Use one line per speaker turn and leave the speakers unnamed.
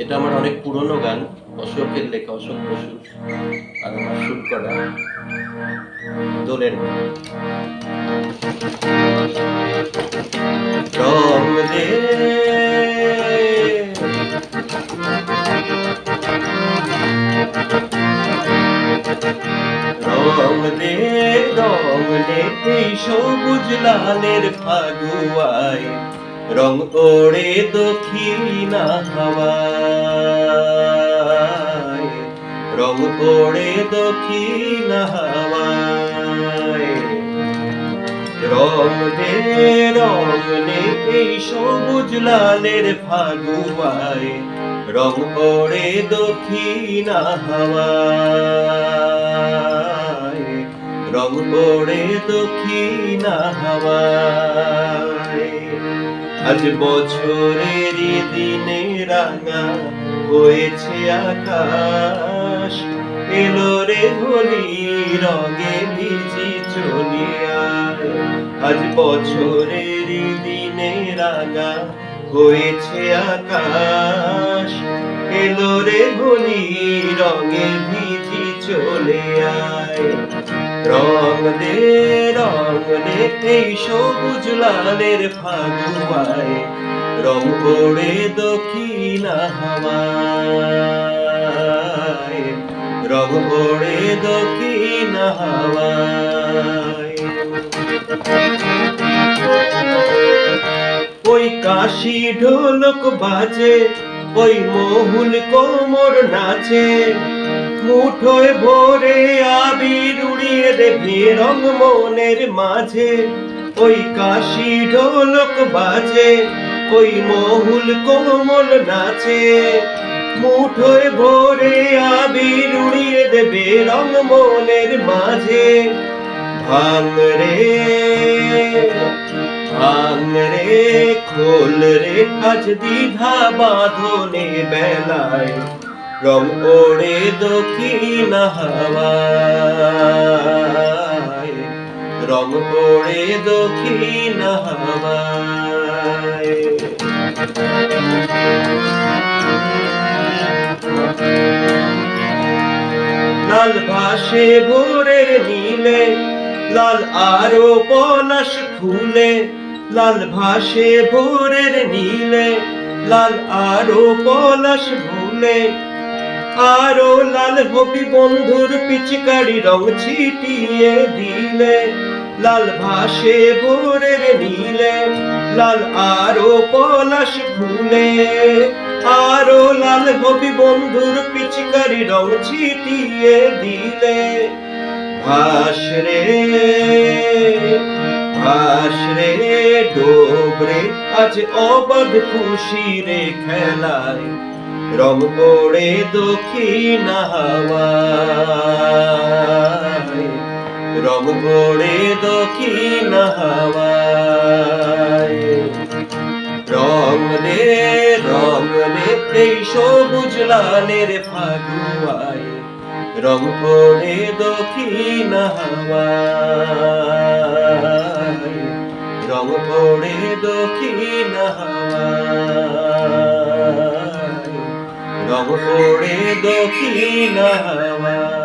এটা আমার অনেক পুরনো গান, অশোকের লেখা, অশোক বসুর, আর আমার সুর করা দোলের গান। রং দে রং দে রং দে এই সবুজ লালের ফাগুয়ায় রং ওড়ে দক্ষিণা হাওয়ায়, রং ওড়ে দক্ষিণা হাওয়ায়। রং দে এই সবুজ লালের ফাগুয়ায় রং ওড়ে দক্ষিণা হাওয়ায়, রং ওড়ে দক্ষিণা হাওয়ায়। আজ বছরের দিনে রাঙা হয়েছে আকাশ, এলো রে হোলি রঙে ভিজি চলিয়া। আজ বছরের দিনে রাঙা হয়েছে আকাশ, এলো রে হোলি রঙে ভিজি চলে আয়। রং দে এই সবুজ লালের ফাগুয়ায় রং ওড়ে দক্ষিণা হাওয়ায়, রং ওড়ে দক্ষিণা হাওয়ায়। ওই কাশি ঢোলক বাজে, ওই মহুল কোমর নাচে, মুঠোয় ভরে আবির উড়িয়ে দেবে রং মনের মাঝে। ওই কাশি ঢোলক বাজে, ওই মহুল কোমল নাচে, মুঠোয় ভরে আবির উড়িয়ে দেবে রং মনের মাঝে। ভাঙ রে খোল রে আজ দ্বিধা বাঁধনে বেলায় রং ওড়ে দক্ষিণা হাওয়ায়, রং ওড়ে দক্ষিণা হাওয়ায়। লাল ভাসে ভোরের নীলে, লাল আরো পলাশ ফুলে, লাল ভাসে ভোরের নীলে, লাল আরো পলাশ ফুলে। আরো লাল হবি বন্ধুর পিচকারি রং ছিটিয়ে দিলে, লাল ভাসে ভোরের নীলে, লাল আরো পলাশ ফুলে। আরো লাল হবি বন্ধুর পিচকারি রং ছিটিয়ে দিলে। ভাস রে ডোবরে আজ অবাধ খুশি রে খেলায় রং ওড়ে দক্ষিণা হাওয়ায়, রং ওড়ে দক্ষিণা হাওয়ায়। রং দে এই সবুজ লালের ফাগুয়ায় রং ওড়ে দক্ষিণা হাওয়ায়, রং ওড়ে দক্ষিণা হাওয়ায়, রং ওড়ে দক্ষিণা হাওয়ায়।